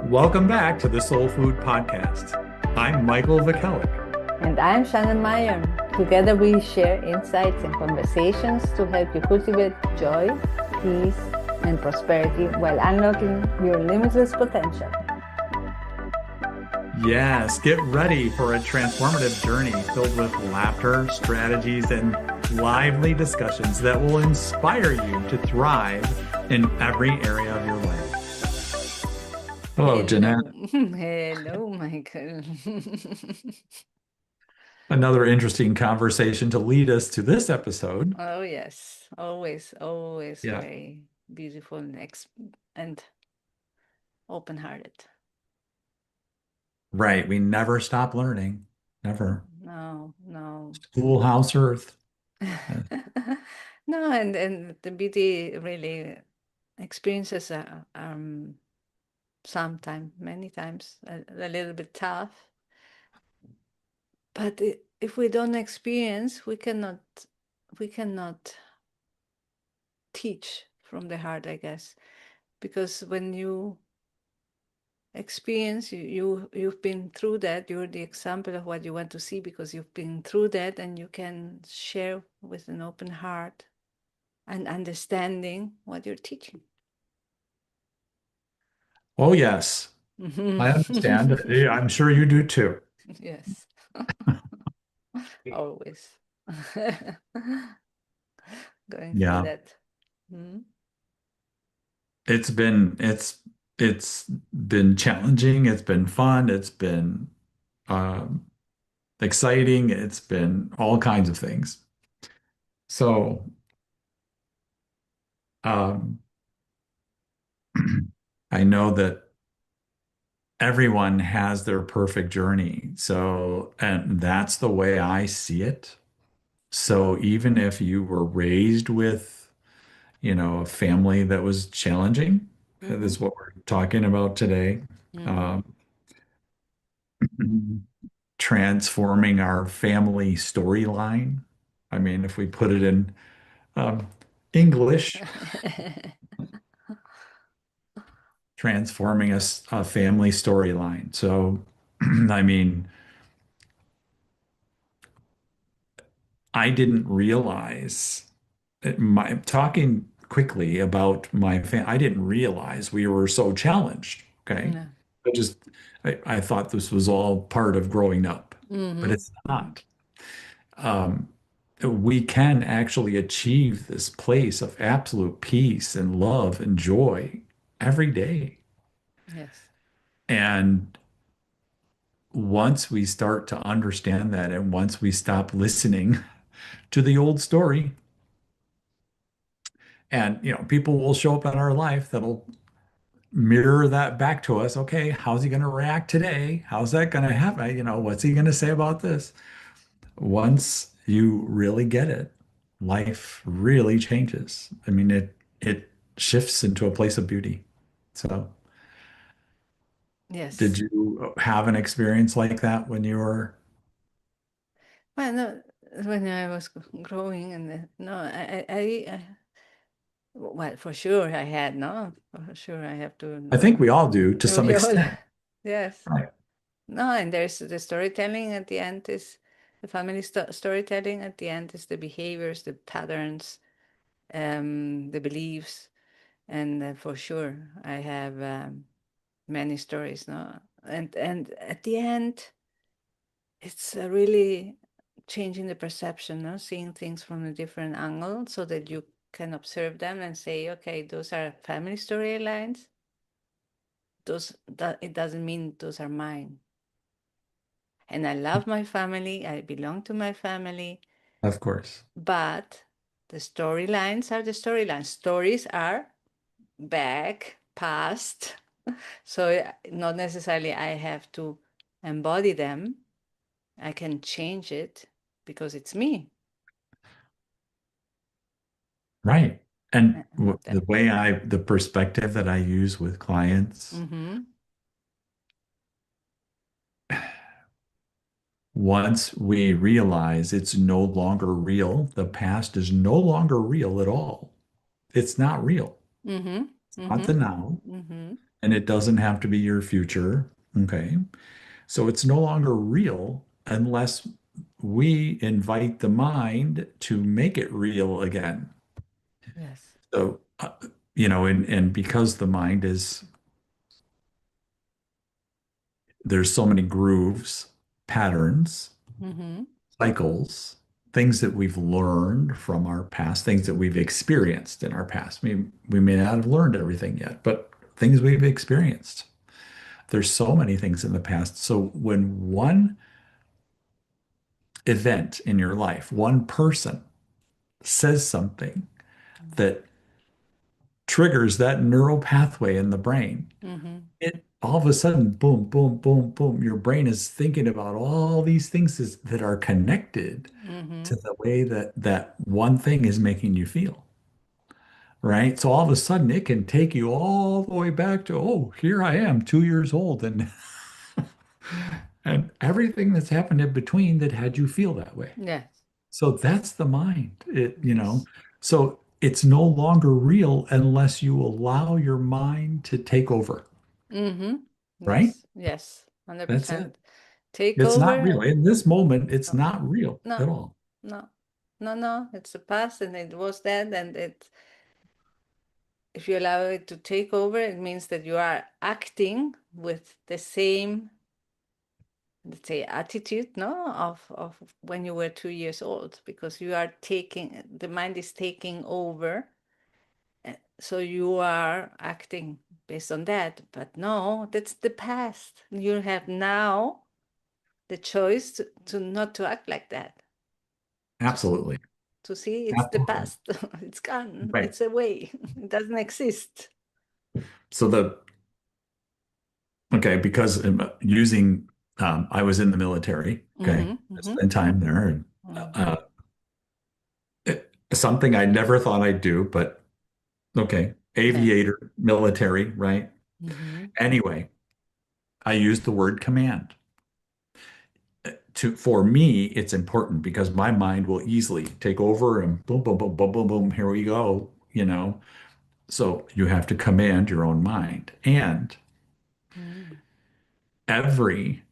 Welcome back to the Soul Food Podcast. I'm Michael Vukelic. And I'm Shannon Meyer. Together we share insights and conversations to help you cultivate joy, peace, and prosperity while unlocking your limitless potential. Yes, get ready for a transformative journey filled with laughter, strategies, and lively discussions that will inspire you to thrive in every area of your life. Hello, Jeannette. Hello, Michael. Another interesting conversation to lead us to this episode. Oh, yes. Always Yeah, very beautiful and open-hearted. right. We never stop learning. Never. No. Schoolhouse Earth. No, and the beauty really experiences sometimes, many times, a little bit tough. But if we don't experience, we cannot teach from the heart, I guess, because when you experience, you've been through that. You're the example of what you want to see because you've been through that, and you can share with an open heart and understanding what you're teaching. Oh, yes. I understand. Yeah, I'm sure you do too. Yes. Always. Going through Yeah. that. Hmm. It's been challenging. It's been fun. It's been um, exciting. It's been all kinds of things. So um, I know that everyone has their perfect journey. So, and that's the way I see it. So even if you were raised with, a family that was challenging, this Hmm. is what we're talking about today. Hmm. Um, transforming our family storyline. I mean, if we put it in um, English, transforming a family storyline. So, I mean, I didn't realize talking quickly about my family, I didn't realize we were so challenged. Okay. No. I just, I thought this was all part of growing up, but Hmm. it's not. Um, we can actually achieve this place of absolute peace and love and joy every day. Yes. And once we start to understand that, and once we stop listening to the old story, and people will show up in our life that'll mirror that back to us. Okay, how's he going to react today? How's that going to happen? What's he going to say about this? Once you really get it, life really changes. I mean, it shifts into a place of beauty. So, did Yes. you have an experience like that when you were? Well, no, when I was growing, and no, well, for sure I had, no, for sure I have I to. think we all do to some We all, extent. yes. Right. No, and there's the storytelling at the end is the family storytelling at the end is the behaviors, the patterns, the beliefs, and for sure I have many stories, no, and at the end it's really changing the perception, no, seeing things from a different angle so that you can observe them and say, okay, those are family storylines. That it doesn't mean those are mine. And I love my family. I belong to my family. Of course. But the storylines are the storylines. Stories are back, past. So not necessarily I have to embody them. I can change it because it's me. Right. And That, the perspective that I use with clients, mm-hmm. once we realize it's no longer real, the past is no longer real at all. It's not real. Mm-hmm. Not Mm-hmm. the now. Mm-hmm. and it doesn't have to be your future. Okay. So it's no longer real unless we invite the mind to make it real again. Yes. So, and because the mind is, there's so many grooves, patterns, Mm-hmm. cycles, things that we've learned from our past, things that we've experienced in our past. We may not have learned everything yet, but things we've experienced. There's so many things in the past. So when one event in your life, one person says something that triggers that neural pathway in the brain, Mm-hmm. it all of a sudden, boom, boom, boom, boom, your brain is thinking about all these things that are connected Mm-hmm. to the way that one thing is making you feel, right? So all of a sudden, it can take you all the way back to, oh, here I am, 2 years old, and and everything that's happened in between that had you feel that way. Yes. So that's the mind. Yes. So it's no longer real unless you allow your mind to take over, Mm-hmm. right? Yes. Yes. That's it. 100%. Take It's not over. real. In this moment, it's No, not real no, at all. no, no. It's the past, and it was that, and it. If you allow it to take over, it means that you are acting with the same, let's say, attitude, no, of when you were 2 years old, because you are taking, the mind is taking over, so you are acting based on that. But no, that's the past. You have now the choice to not to act like that. To Absolutely. to see it's the Absolutely. past. It's gone. Right. It's away. It doesn't exist. So okay, because I was in the military, okay, Mm-hmm. I Mm-hmm. spent time there, and Mm-hmm. uh, something I never thought I'd do, but okay, Yes. aviator, military, right? Mm-hmm. Anyway, I used the word command. For me, it's important because my mind will easily take over and boom, boom, boom, boom, boom, boom, here we go. So you have to command your own mind and Mm-hmm. every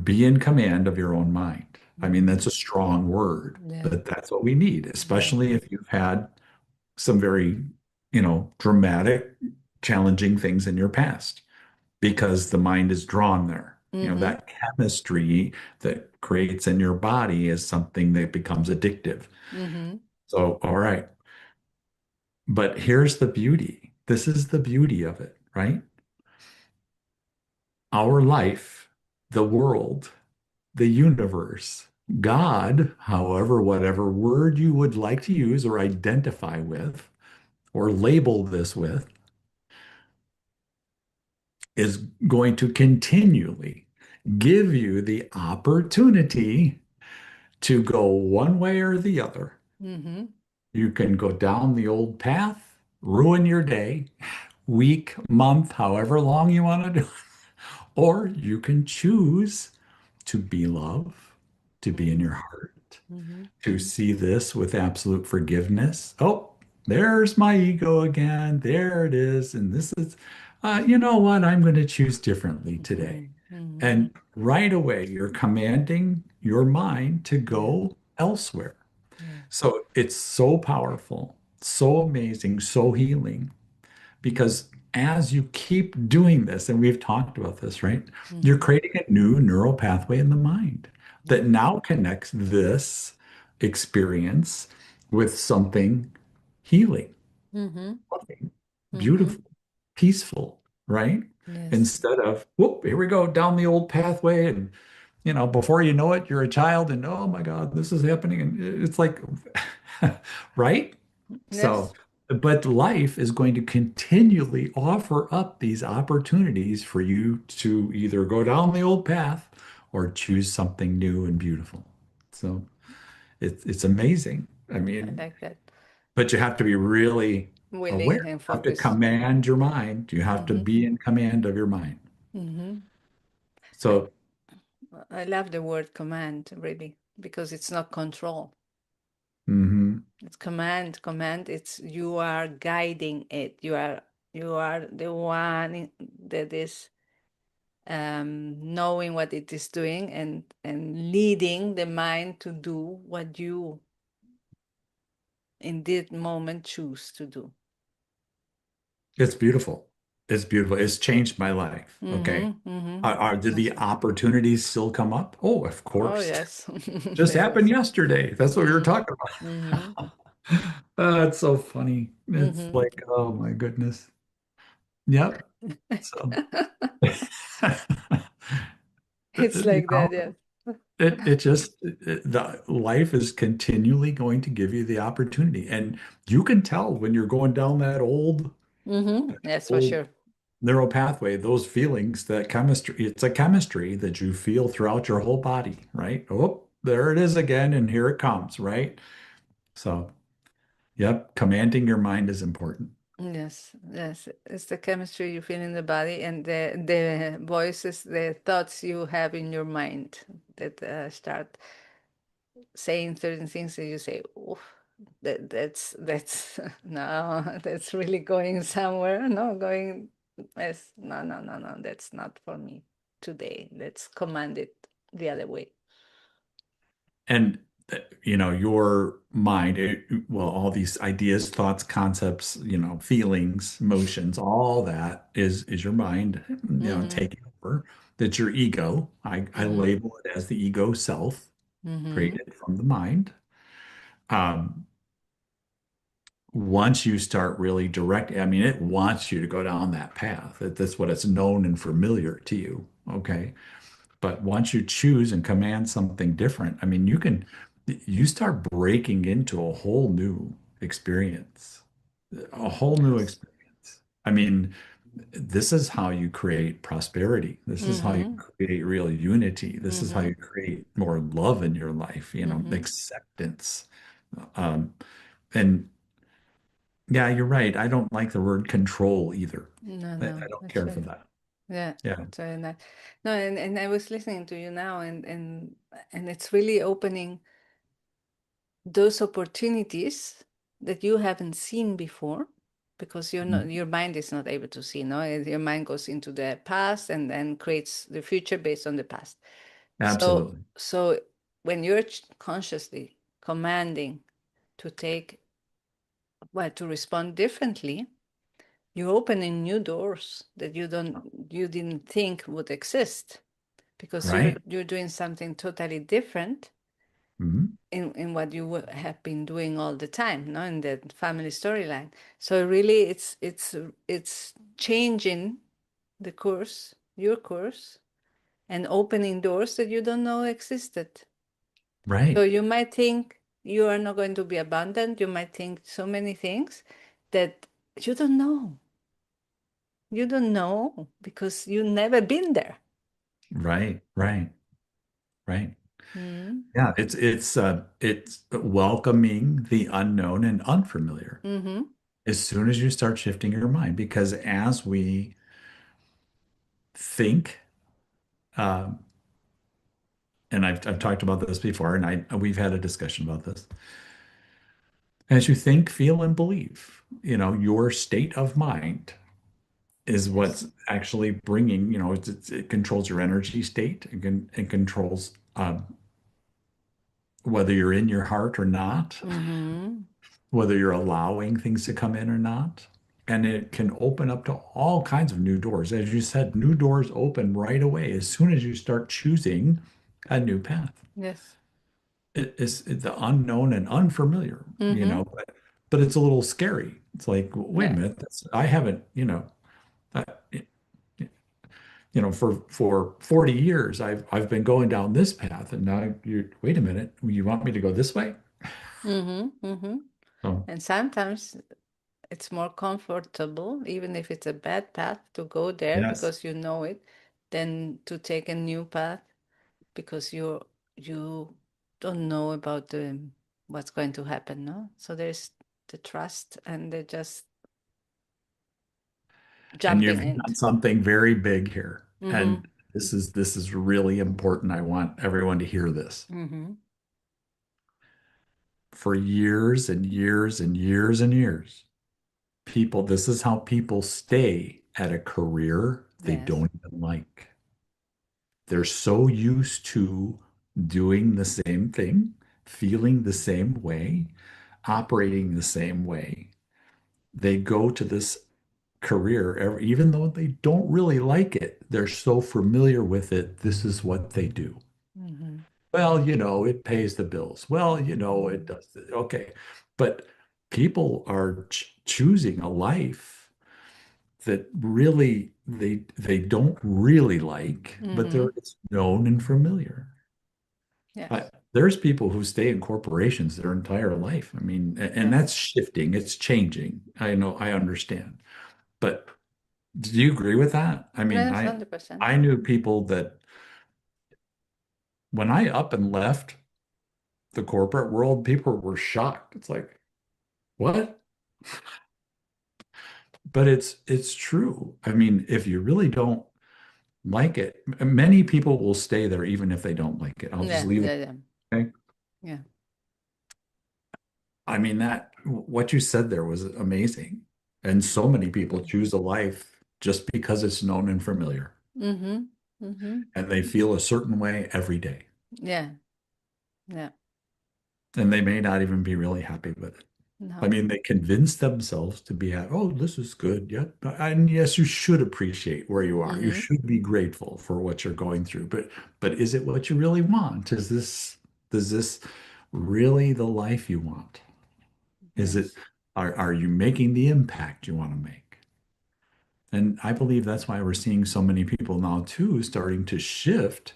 be in command of your own mind. I mean, Mm-hmm. that's a strong word, Yeah. but that's what we need, Yeah. especially if you've had some very, dramatic, challenging things in your past, because the mind is drawn there. Mm-hmm. That chemistry that creates in your body is something that becomes addictive. Mm-hmm. So, all right. But here's the beauty. This is the beauty of it, right? Our life, the world, the universe, God, however, whatever word you would like to use or identify with or label this with, is going to continually give you the opportunity to go one way or the other. Mm-hmm. You can go down the old path, ruin your day, week, month, however long you want to do, or you can choose to be love, to be in Mm-hmm. your heart, Mm-hmm. to see this with absolute forgiveness. Oh, there's my ego again. There it is. And this is, you know what? I'm going to choose differently today. Mm-hmm. And right away, you're commanding your mind to Yeah. go elsewhere. Yeah. So it's so powerful, so amazing, so healing. Because as you keep doing this, and we've talked about this, right? You're Mm-hmm. creating a new neural pathway in the mind that Yes. now connects this experience with something healing, Mm-hmm. loving, Mm-hmm. beautiful, peaceful, right? Yes. Instead of, whoop, here we go down the old pathway. And, before you know it, you're a child and, oh my God, this is happening. And it's like, right? So, Yes. but life is going to continually offer up these opportunities for you to either go down the old path or choose something new and beautiful. So it's amazing. I I mean, like that. but you have to be really aware. Willing and You have to focus. command your mind. You have to Mm-hmm. be in command of your mind. Mm-hmm. I So, I love the word command, really, because it's not control. mhm, It's command. Command. It's you are guiding it. You are. You are the one that is knowing what it is doing and leading the mind to do what you in this moment choose to do. It's beautiful. It's beautiful. It's changed my life. Okay. Mm-hmm, mm-hmm. Did the Yes. opportunities still come up? Oh, of Oh, course. yes. Just happened Yes. yesterday. That's what we were Mm-hmm, talking mm-hmm, about. It's so funny. It's mm-hmm. like, oh my goodness. Yep. So It's you like that, know, yes. it just the life is continually going to give you the opportunity. And you can tell when you're going down that Mm-hmm. Yes, for old sure. neural pathway, those feelings, that chemistry, it's a chemistry that you feel throughout your whole body, right? Oh, there it is again, and here it comes, right? So, yep, commanding your mind is important. Yes, yes. It's the chemistry you feel in the body and the voices, the thoughts you have in your mind that start saying certain things that you say, "Oof, that's no, that's really going somewhere. No, going yes, no, that's not for me today. Let's command it the other way." And your mind, well, all these ideas, thoughts, concepts, feelings, emotions, all that is your mind, Mm-hmm. taking over. That's your ego. I Mm-hmm. label it as the ego self, Mm-hmm. created from the mind. Um, Once you start really direct, I mean, it wants you to go down that path. That's what it's known and familiar to you. Okay. But once you choose and command something different, I mean, you start breaking into a whole new experience, a whole new Yes. experience. I mean, this is how you create prosperity. This is how you Mm-hmm. create real unity. This is how Mm-hmm. you create more love in your life, Mm-hmm. acceptance. Um, and yeah, you're right. I don't like the word control either. No, I no, don't that's care for right. that. Yeah, Yeah, it's very nice. No, and I was listening to you now, and it's really opening those opportunities that you haven't seen before because mhm, your mind is not able to see. No, your mind goes into the past and then creates the future based on the past. So, absolutely. so when you're consciously commanding to take, well, to respond differently, you're opening new doors that you didn't think would exist because Right. you're doing something totally different Mhm. in what you have been doing all the time, no, in the family storyline. So really, it's changing the course, your course, and opening doors that you don't know existed. So Right. you might think you are not going to be abundant. You might think so many things that you don't know. You don't know because you've never been there. Right. Right. Right. Mm-hmm. Yeah, it's welcoming the unknown and unfamiliar Mm-hmm. as soon as you start shifting your mind, because as we think, um, and I've talked about this before, and I we've had a discussion about this. As you think, feel, and believe, your state of mind is Yes. what's actually bringing, it controls your energy state. It controls whether you're in your heart or not, Mm-hmm. whether you're allowing things to come in or not. And it can open up to all kinds of new doors. As you said, new doors open right away as soon as you start choosing a new path. Yes. It's the unknown and unfamiliar, Mm-hmm. but it's a little scary. It's like, wait a Yeah. minute, I haven't, I, for 40 years, I've been going down this path, and now wait a minute, you want me to go this way? Mm-hmm. Mm-hmm. So, And sometimes it's more comfortable, even if it's a bad path, to go there yes. because you know it, than to take a new path because you don't know about the what's going to happen, no? So there's the trust and the just And jumping you've in. got something very big here. Mm-hmm. And this is really important. I want everyone to hear this. Mm-hmm. For years and years and years and years, people, this is how people stay at a career they Yes. don't even like. They're so used to doing the same thing, feeling the same way, operating the same way. They go to this career, even though they don't really like it, they're so familiar with it. This is what they do. Mm-hmm. Well, it pays the bills. Well, it Mm-hmm. does. Okay. But people are choosing a life that really they don't really like, but Mm-hmm. it's known and familiar. Yes. There's people who stay in corporations their entire life. I mean, and Yeah. that's shifting, it's changing. I know, I understand. But do you agree with that? I mean, Yes, I 100%. I knew people that when I up and left the corporate world, people were shocked. It's like, what? But it's true. I mean, if you really don't like it, many people will stay there even if they don't like it. I'll just Yeah, leave it. yeah, yeah. Okay. Yeah. I mean, that what you said there was amazing. And so many people choose a life just because it's known and familiar, Mm-hmm. Mm-hmm. and they feel a certain way every day. Yeah. Yeah. And they may not even be really happy with it. I No. mean, they convince themselves to be at, oh, this is good. Yeah. And yes, you should appreciate where you are. You Mm-hmm. should be grateful for what you're going through. But is it what you really want? Does this really the life you want? Is it Yes. are you making the impact you want to make? And I believe that's why we're seeing so many people now too starting to shift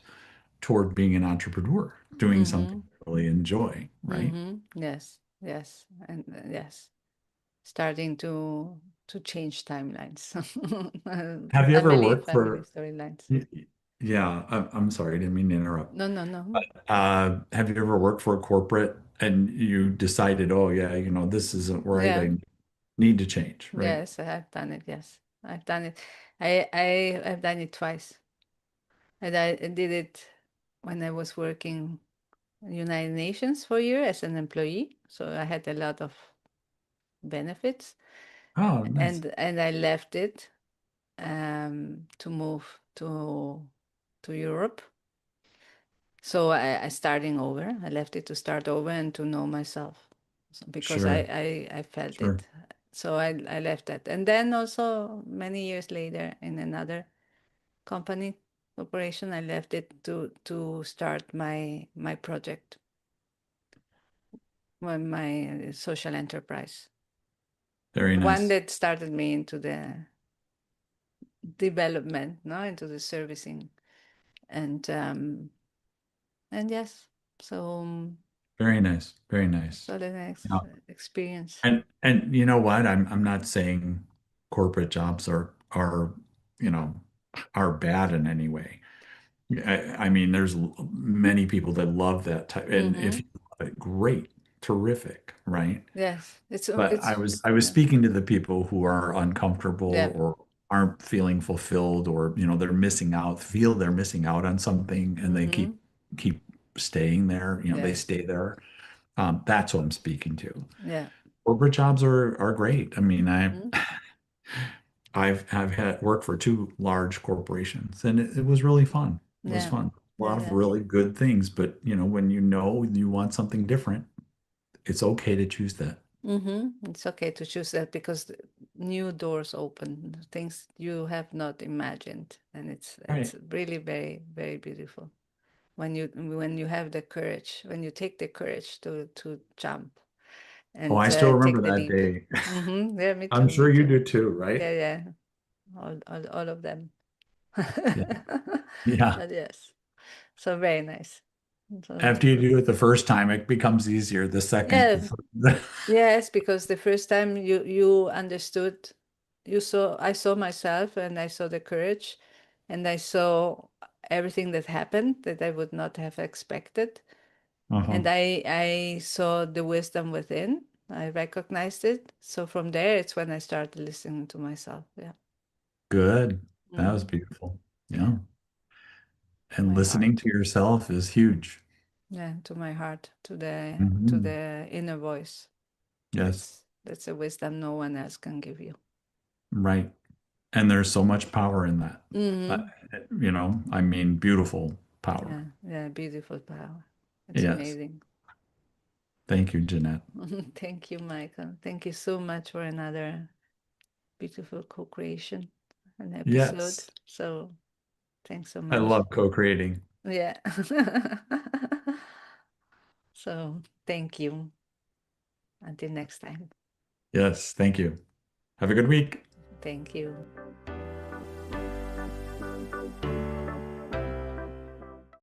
toward being an entrepreneur, doing something Mm-hmm. they really enjoy, right? Mm-hmm. Yes. Yes. And yes. Starting to change timelines. Have you ever worked Family for storylines. Y- Yeah, I'm sorry, I didn't mean to interrupt. No, no, no. Have you ever worked for a corporate and you decided, oh yeah, this isn't right. Yeah. I need to change, right? Yes, I have done it. Yes. I've done it. I've done it twice. And I did it when I was working in United Nations for a year as an employee. So I had a lot of benefits. Oh, nice. And I left it to move to Europe. So I starting over. I left it to start over and to know myself. So, because Sure, I felt sure. it. So I left that. And then also many years later in another company corporation, I left it to start my project, my social enterprise. Very One nice. that started me into the development, no, into the servicing, and um, and yes, so Very nice. Very nice. so the next Yeah. experience. And you know what? I'm not saying corporate jobs are, you know, are bad in any way. I mean, there's many people that love that type, and if Mm-hmm. you love it, great, terrific, right? Yes, But it's I was yeah, speaking to the people who are uncomfortable yeah. or aren't feeling fulfilled, or they're missing out, feel they're missing out on something, and they Mm-hmm. keep staying there. They Yes, stay there. That's what I'm speaking to. yeah. Corporate jobs are great. I mean, Mm-hmm. I've had work for two large corporations, and it was really fun. It was Yeah, fun. A yeah, lot of yeah. really good things, but when you want something different, it's okay to choose that. Mm-hmm. It's okay to choose that because new doors open, things you have not imagined, and it's Right. really very very beautiful when you have the courage, when you take the courage to jump Oh, and I still remember take the that leap. day. Mm-hmm. Yeah, me I'm too, me sure you too. do too, right? Yeah, yeah, all of them. Yeah. Yeah. But yes, so very nice. So After you do it the first time, it becomes easier. The second, the yeah, third. yes, because the first time you understood, I saw myself and I saw the courage, and I saw everything that happened that I would not have expected, Uh-huh. and I saw the wisdom within. I recognized it. So from there, it's when I started listening to myself. Yeah. Good. That was Mm, beautiful. yeah. Yeah. To And my listening heart. to yourself is huge. Yeah. To my heart. To the Mhm. inner voice. Yes. That's a wisdom no one else can give you. Right. And there's so much power in that. Uh, Mm-hmm. I mean, beautiful power. Yeah, yeah, beautiful power. It's Yes. amazing. Thank you, Jeanette. Thank you, Michael. Thank you so much for another beautiful co-creation, an episode. Yes. So thanks so I much. love co-creating. Yeah. So thank you. Until next time. Yes. Thank you. Have a good week. Thank you.